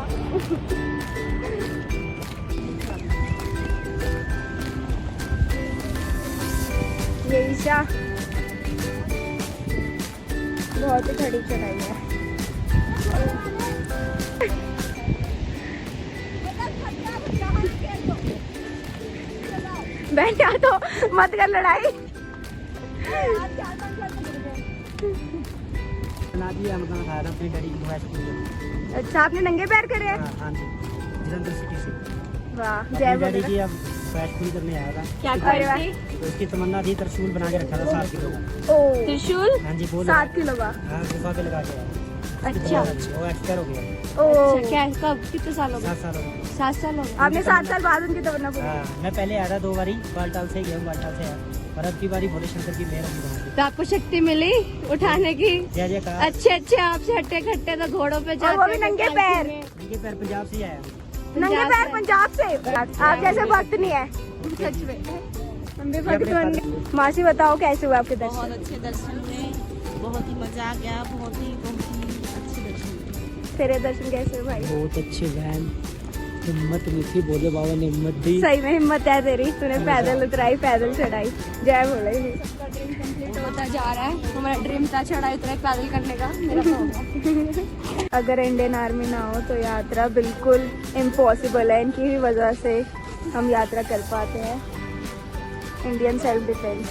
ये ईशा बहुत ही खड़ी चढ़ाई है। बहन क्या तो मत कर लड़ाई। अच्छा आपने नंगे पैर करे हैं? वाह जय भोलेनाथ। पूरी करने आया था। क्या कर रहा है? तो उसकी तमन्ना थी त्रिशूल बना के रखा था 7 किलो। ओ त्रिशूल? हाँ जी, 7 किलो का। हाँ, गुफा पे लगा के आया। अच्छा वो एक्सपायर हो गया। ओ क्या कब कितने साल हो गए? 7 साल हो गए। 7 साल हो गए। आपने 7 साल बाद उनकी तमन्ना पूरी? हाँ, मैं पहले आया था 2 बारी, बालटाल से गया हूँ, बालटाल से आया, और अब की बारी भोले शंकर की मेहर होगी। तो आपको शक्ति मिली उठाने की? जय जयकार। अच्छे आपसे हट्टे खट्टे तो घोड़ों पे जाते, वो भी नंगे पैर। नंगे पैर पंजाब से आया। नंगे पैर पंजाब से? आप जैसे भक्त नहीं है सच में, हम भी भक्त बन गए। मासी बताओ कैसे हुआ आपके दर्शन? बहुत अच्छे दर्शन हुए, बहुत ही मजा आ गया, बहुत ही अच्छे दर्शन। तेरे दर्शन कैसे हुए भाई? बहुत अच्छे बहन, हिम्मत नहीं थी, भोले बाबा ने हिम्मत दी। सही में हिम्मत है तेरी, तूने पैदल उतराई, पैदल चढ़ाई। जय भोले। सबका ड्रीम कंप्लीट होता जा रहा है। हमारा ड्रीम था चढ़ाई उतराई पैदल करने का, मेरा तो हो गया। अगर इंडियन आर्मी ना हो तो यात्रा बिल्कुल इम्पॉसिबल है। इनकी ही वजह से हम यात्रा कर पाते हैं। Indian self defence,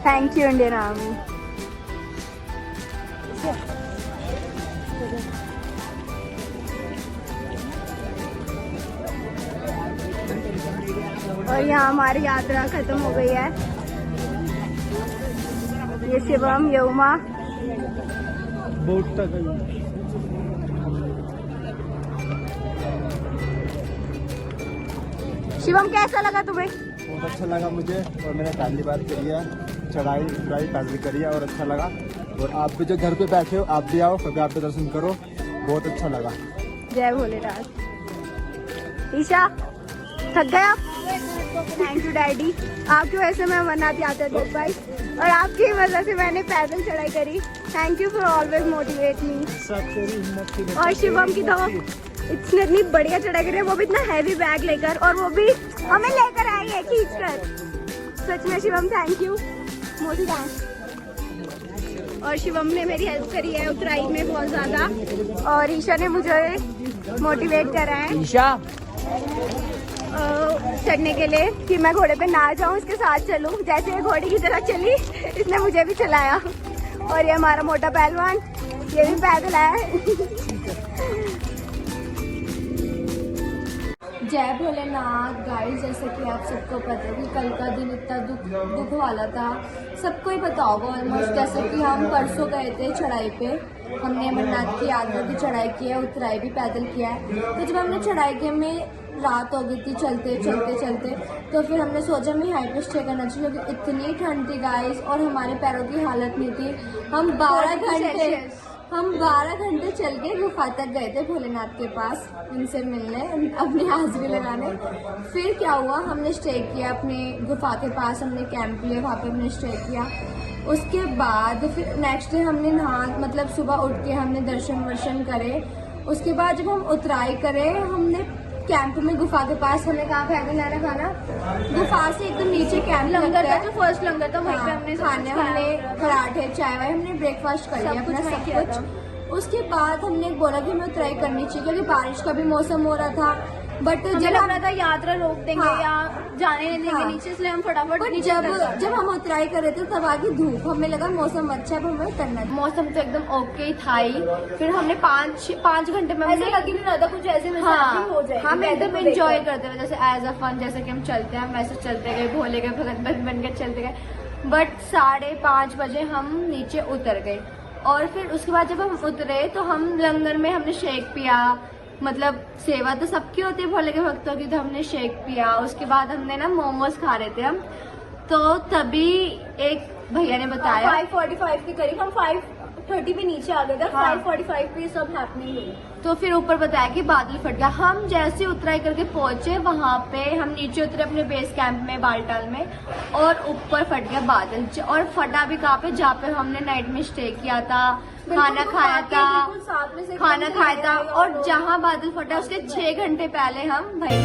thank you Indian army. और यहाँ हमारी यात्रा खत्म हो गई है। ये शिवम, ये उमा, बोट तक शिवम कैसा लगा तुम्हें? बहुत अच्छा लगा मुझे, और मैंने पहली बार करी है चढ़ाई पैदल करी है और अच्छा लगा। और आप भी जो घर पे बैठे हो आप भी आओ, कभी आप भी दर्शन करो, बहुत अच्छा लगा। जय भोलेनाथ। ईशा थक गया? थैंक यू डैडी, आपकी वजह से मैं अमरनाथ यात्रा देख पाई और आपकी वजह से मैंने पैदल चढ़ाई करी। Thank you for always motivate me. और शिवम की तो इसने इतनी बढ़िया चढ़ाई करी है, वो भी इतना हैवी बैग लेकर, और वो भी हमें लेकर आई है खींच कर। सच में Shivam thank you, Modi thanks. और शिवम ने मेरी हेल्प करी है उतराई में बहुत ज्यादा, और ईशा ने मुझे मोटिवेट करा है ईशा चढ़ने के लिए कि मैं घोड़े पे ना जाऊं, इसके साथ चलूं। जैसे ये घोड़े की तरह चली, इसने मुझे भी चलाया। और ये हमारा मोटा पहलवान, ये भी पैदल है। जय भोलेनाथ। गाइस, जैसे कि आप सबको पता है कि कल का दिन इतना दुख वाला था, सबको ही पता होगा ऑलमोस्ट। जैसे कि हम परसों गए थे चढ़ाई पे, हमने अमरनाथ की यात्रा की चढ़ाई की है, उतराई भी पैदल किया है। तो जब हमने चढ़ाई की, हमें रात हो गई थी चलते चलते, तो फिर हमने सोचा हमें हाई पे स्टे करना चाहिए, क्योंकि इतनी ठंड थी गाइस और हमारे पैरों की हालत नहीं थी। हम 12 घंटे चल के गुफा तक गए थे भोलेनाथ के पास, उनसे मिलने, अपनी हाजिरी लगाने। फिर क्या हुआ, हमने स्टे किया अपने गुफा के पास, हमने कैंप लिया, वहाँ पे हमने स्टे किया। उसके बाद फिर नेक्स्ट डे हमने मतलब सुबह उठ के हमने दर्शन वर्शन करे। उसके बाद जब हम उतराई करे, हमने कैंप में गुफा के पास, हमें कहाँ पैदल आना खाना, गुफा से एकदम नीचे कैंप लंगर था, जो फर्स्ट लंगर था वहीं पे हमने खाने, हमने पराठे चाय वाय, हमने ब्रेकफास्ट कर लिया अपना सब कुछ। उसके बाद हमने बोला कि हमें उतराई करनी चाहिए, क्योंकि बारिश का भी मौसम हो रहा था। बट जब लग रहा था यात्रा रोक देंगे या जाने नहीं देंगे नीचे, इसलिए हम फटाफट जब हम उतराई कर रहे थे तब आगे धूप, हमें लगा मौसम अच्छा है, हमें करना है। मौसम तो एकदम ओके था ही। फिर हमने 5 घंटे में ऐसे लग ही नहीं रहा था कुछ, ऐसे हो जाए, हम एकदम एंजॉय करते हुए, जैसे एज अ फन, जैसे कि हम चलते हैं वैसे चलते गए, भोले गए, भगत बन के चलते गए। बट 5:30 बजे हम नीचे उतर गए, और फिर उसके बाद जब हम उतरे तो हम लंगर में हमने शेक पिया, मतलब सेवा तो सबकी होती है भोले के भक्तों की, तो हमने शेक पिया। उसके बाद हमने ना मोमोज खा रहे थे हम, तो तभी एक भैया ने बताया 5:45 के करीब, हम 5:30 पे नीचे आ गए थे, 5:45 पे सब हैपनिंग हुई। तो फिर ऊपर बताया कि बादल फट गया। हम जैसे उतराई करके पहुंचे वहां पे, हम नीचे उतरे अपने बेस कैंप में बालटाल में, और ऊपर फट गया बादल। और फटा भी कहाँ पे, जहाँ पे हमने नाइट में स्टे किया था, खाना खाया था, और जहाँ बादल फटा उसके 6 घंटे पहले हम भाई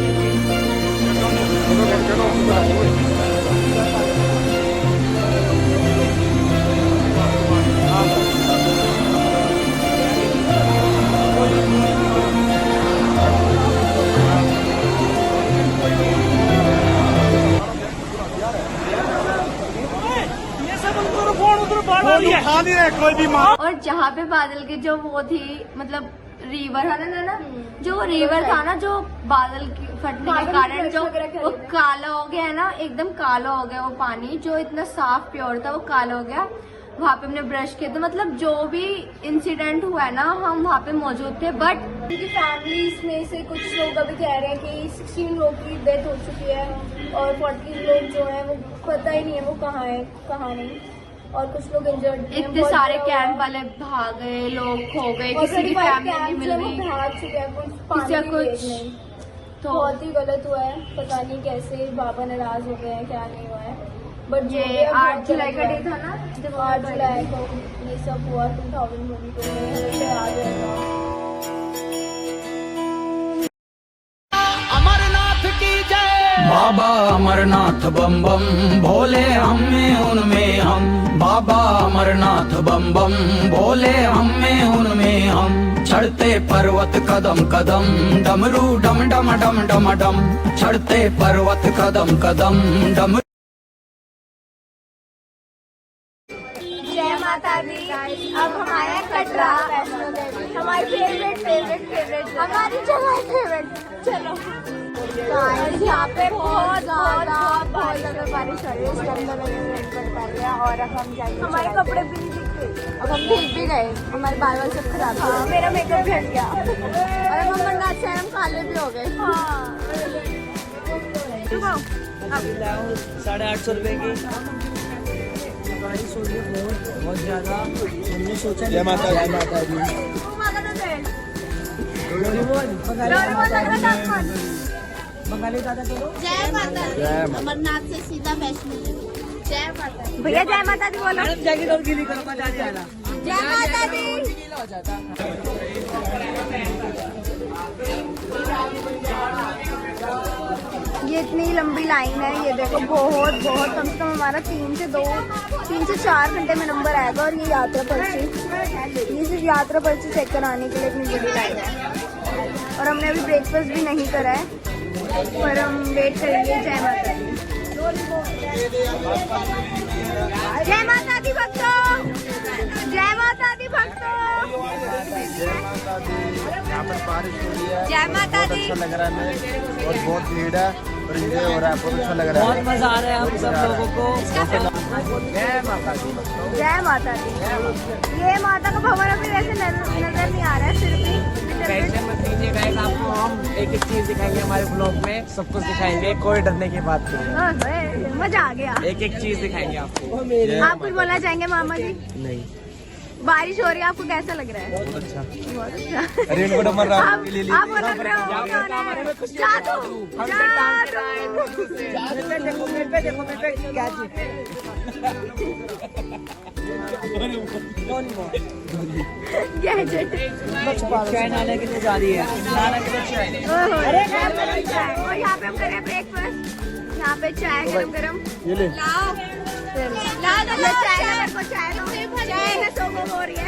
और जहाँ पे बादल के जो वो थी, मतलब रिवर है ना, जो वो रिवर था ना, जो बादल फटने के कारण जो वो काला हो गया है ना, एकदम काला हो गया वो पानी, जो इतना साफ प्योर था वो काला हो गया। वहाँ पे हमने ब्रश किया, तो मतलब जो भी इंसिडेंट हुआ है ना, हम वहाँ पे मौजूद थे। बट उनकी फैमिलीज में से कुछ लोग अभी कह रहे हैं कि 16 लोग की डेथ हो चुकी है, और 40 लोग जो है वो पता ही नहीं है वो कहाँ है कहाँ नहीं, और कुछ लोग इंजर्ड। इतने सारे कैंप वाले भाग गए, लोग खो गए, किसी की फैमिली नहीं मिल रही, भाग चुके हैं, कुछ तो बहुत ही गलत हुआ है। पता नहीं कैसे बाबा नाराज हो गए हैं, क्या नहीं हुआ है। बट ये 8 जुलाई का डे था ना, जब 8 जुलाई को ये सब हुआ 2022 में, याद रहेगा। अमरनाथ की जय, बाबा अमरनाथ बम बम, भोले हमें उनमें हम, बाबा अमरनाथ बम बम, भोले हमें उनमें हम, चढ़ते पर्वत कदम कदम, डमरू डम डम डम डम डम, चढ़ते पर्वत कदम कदम, डमरू। जय माता दी। अब हम आए हैं कटरा, वैष्णो देवी, हमारी फेवरेट हमारी जगह फेवरेट। चलो यहाँ पे बहुत ज्यादा बारिश हो रही है, इसके अंदर वेट कर रहे हैं, और अब हम जाएंगे। हमारे कपड़े भी नहीं दिख रहे, अब हम भीग भी गए, हमारे बाल सब खराब हुए, मेरा मेकअप भी हट गया, और अब हम अमरनाथ से हम काले भी हो गए। 850 रुपए की बारिश हो रही है बहुत ज्यादा, हमने सोचा जय माता दी। बंगाली दादा चलो। जय माता दी। अमरनाथ से सीधा वैष्णो देवी। जय माता दी। भैया जय माता दी बोलो। जैकेट और गीली करो मजा आ जाएगा। जय माता दी। ये इतनी लंबी लाइन है, ये देखो बहुत बहुत कम से कम हमारा 3 से 4 घंटे में नंबर आएगा। और ये यात्रा पर्ची, ये सिर्फ यात्रा पर्ची चेक कराने के लिए इतनी बड़ी लाइन है। और हमने अभी ब्रेकफास्ट भी नहीं करा है, पर हम वेट करेंगे। जय माता दी। जय माता दी भक्तों, जय माता दी भक्तों। यहाँ पर बारिश हो रही है, जय माता दी। अच्छा लग रहा है हमें, और बहुत भीड़ है और इंजॉय हो रहा है, बहुत अच्छा लग रहा है। बहुत मजा आ रहा है हम सब लोगों को। जय माता दी। जय माता दी। ये माता का भवन अभी वैसे नजर नहीं आ रहा है, सिर्फ टेंशन मत लीजिए गाइस, आपको हम एक एक चीज दिखाएंगे हमारे ब्लॉग में, सब कुछ दिखाएंगे, कोई डरने की बात नहीं। मजा आ गया। एक एक चीज दिखाएंगे आपको। आप कुछ बोलना चाहेंगे मामा जी? नहीं, बारिश हो रही है, आपको कैसा लग रहा है? बहुत अच्छा। बहुत अच्छा। रेनकोट अमर राम के लिए आप लग रहे हो जादू, गैजेट। चाय नाले के लिए जा रही है, नाला के लिए चाय। और यहाँ पे हम करें ब्रेकफास्ट, यहाँ पे चाय गरम गरम। ये ले। लाओ चाय, मेरे को चाय दो। चाय है सो हो रही है।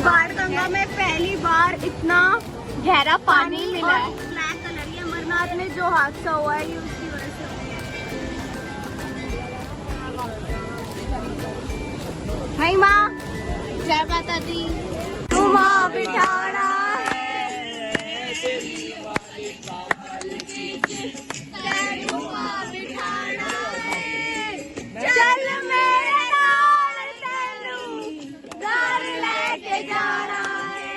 बाणगंगा में पहली बार इतना गहरा पानी मिला है। ब्लैक कलर, ये अमरनाथ में जो हादसा हुआ है ये उसकी वजह से। हाय माँ। जय माता दी। तू माँ बिठाना चल मेरे नाल तेनू घर लेके जाना है।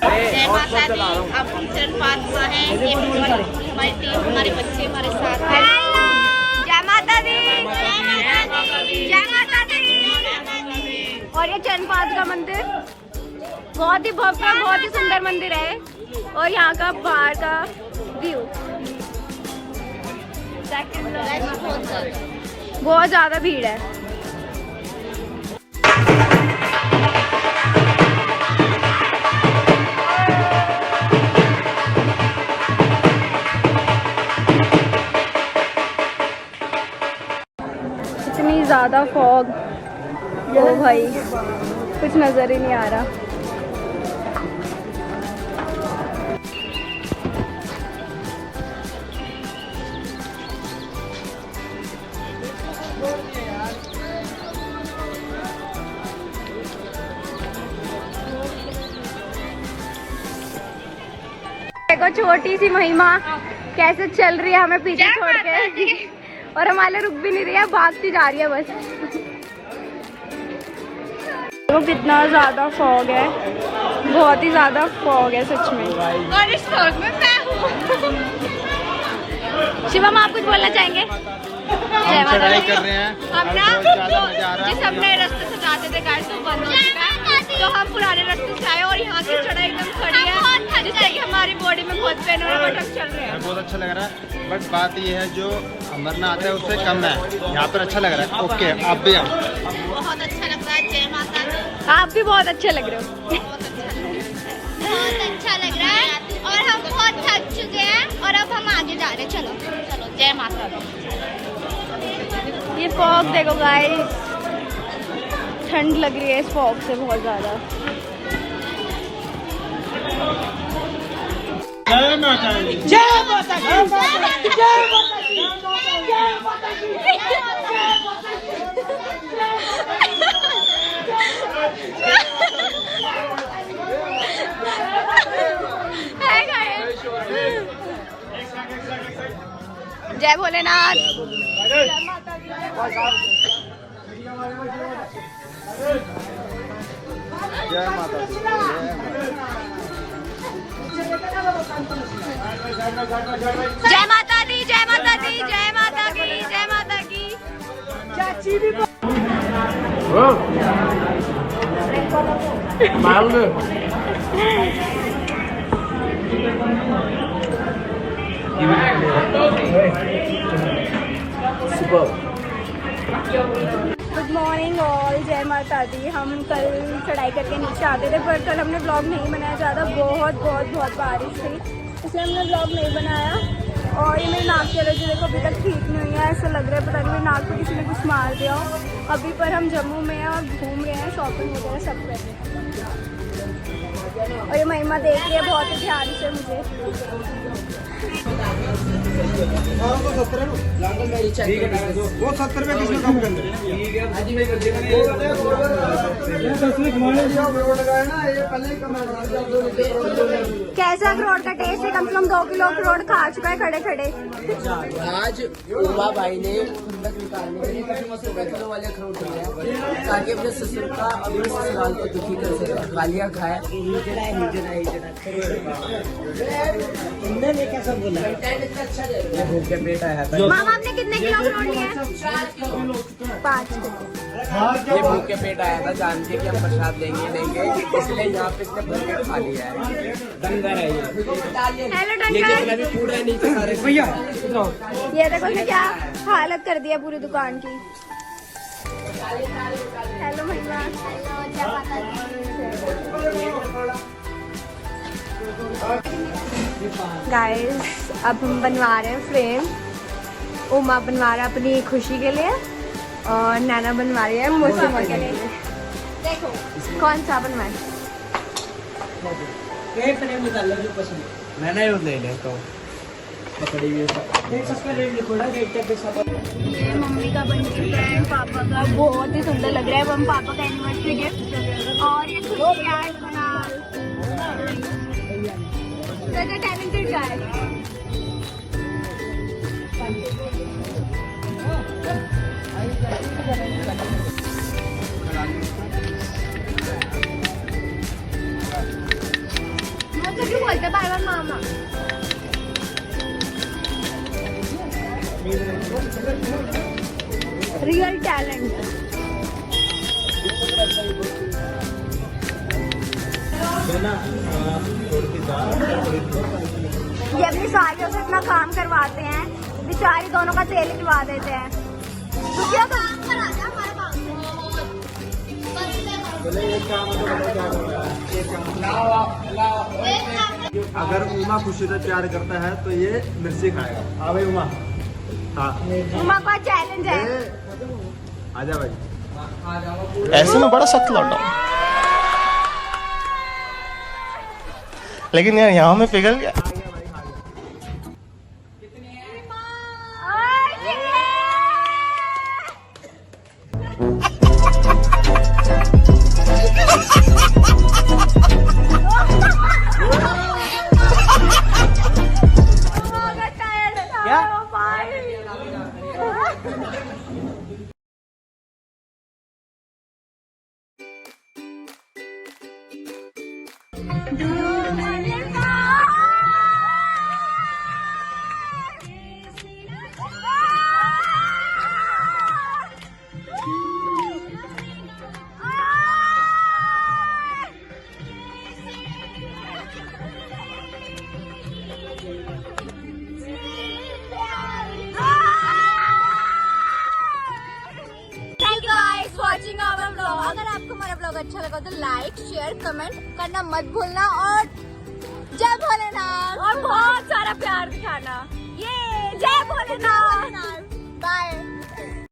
जय माता दी। अब हम चंपात में हैं, ये हमारी टीम, हमारे बच्चे हमारे साथ हैं। जय माता दी। जय माता दी। और ये चंदपात का मंदिर बहुत ही भव्य, बहुत ही सुंदर मंदिर है। और यहाँ का बाहर का व्यू बहुत ज्यादा भीड़ है। इतनी ज्यादा फॉग, ओ भाई कुछ नजर ही नहीं आ रहा। देखो छोटी सी महिमा कैसे चल रही है हमें पीछे छोड़ के, और हमारे रुक भी नहीं रही है, भागती जा रही है बस। तो कितना ज्यादा फॉग है, बहुत ही ज्यादा फॉग है सच में। और इस फॉग में मैं हूँ। शिवम आप कुछ बोलना चाहेंगे? जय माता दी। कर रहे हैं, हम ना जिस अपने रास्ते से जाते थे गाइस तो बंद हो चुका है, तो हम पुराने रास्ते से आए और यहाँ की चढ़ाई एकदम खड़ी है, जिससे कि हमारी बॉडी में बहुत पेन हो रहा है, बट हम चल रहे हैं। बहुत अच्छा लग रहा है, बट बात ये है जो अमरनाथ है उससे कम है, यहाँ पर अच्छा लग रहा है। ओके आप भी आओ। बहुत अच्छा लग रहा है। जय माता दी। आप भी बहुत अच्छे लग रहे हो। बहुत अच्छा लग रहा है और हम बहुत थक चुके हैं और अब हम आगे जा रहे हैं। चलो चलो, जय माता दी। ये फॉग देखो गाइस, ठंड लग रही है इस फॉग से बहुत ज्यादा। जय माता दी। जय माता दी। जय माता दी। जय माता दी। जय माता दी। है गाइस जय भोलेनाथ। जय माता दी। जय माता दी, जय माता दी, जय माता की, जय माता की। चाची भी गुड मॉर्निंग ऑल, जय माता दी। हम कल चढ़ाई करके नीचे आते थे पर कल हमने ब्लॉग नहीं बनाया, ज़्यादा बहुत बारिश थी इसलिए हमने ब्लॉग नहीं बनाया। और ये मेरी नाक की एलर्जी देखो अभी तक ठीक नहीं हुई है, ऐसा लग रहा है पता नहीं मेरी नाक पे किसी ने कुछ मार दिया हो। अभी पर हम जम्मू में हैं और घूम रहे हैं, शॉपिंग वगैरह सब कर रहे हैं। और ये महिमा देख रही है बहुत ही ध्यान से मुझे। वो 70 में किसने कम कर कैसा अखरोट का टेस्ट है? कम से कम 2 किलो अखरोट खा चुका है खड़े खड़े। आज उमा भाई ने खुंदक निकालने के लिए 2 किलो वाले अखरोट लिया ताकि अपने ससुर का अपने ससुराल को दुखी कर सके। गालियाँ खाए इन्होंने कैसा बोला ये भूखे पेट आया था। मामा आपने कितने किलो अखरोट लिए? 5 किलो। ये भूखे पेट आया था जान के कि हम प्रसाद देंगे इसलिए यहाँ पे इसने भूखे खा लिया है। डंगर है ये। हेलो ये डंगर। जितना भी फूड है नीचे सारे भैया ये देखो इसने क्या हालत कर दिया पूरी दुकान की। हेलो महिमा। गाइस अब हम बनवा रहे हैं फ्रेम। उमा बनवा रहा है अपनी खुशी के लिए और नैना बनवा रही है मौसम के लिए। देखो कौन सा बनवाए? फ्रेम निकाल लो जो पसंद। मैंने वो ले लेता हूँ पकड़ी हुई इसका रेट लिखो ना रेट के साथ। ये मम्मी का बन चुका है, पापा का बहुत ही सुंदर लग रहा है। हम पापा का एनिवर्सरी गिफ्ट और ये खुशी आर्ट बना टैलेंटेड गाय। क्यों बोलते बार बार मामा? Real talent. ये अपनी सालियों से इतना काम करवाते हैं, बेचारी दोनों का तेल निकलवा देते हैं। तो क्या काम कराते हैं हमारे काम से? अगर उमा खुशी से प्यार करता है तो ये मिर्ची खाएगा। हाँ भाई उमा। हाँ उमा का चैलेंज है। आजा भाई। ऐसे में बड़ा सख्त लौटा लेकिन यार यहाँ में पिघल गया। अगर आपको हमारा ब्लॉग अच्छा लगा तो लाइक शेयर कमेंट करना मत भूलना और जय भोलेनाथ और बहुत सारा प्यार दिखाना। ये जय भोलेनाथ।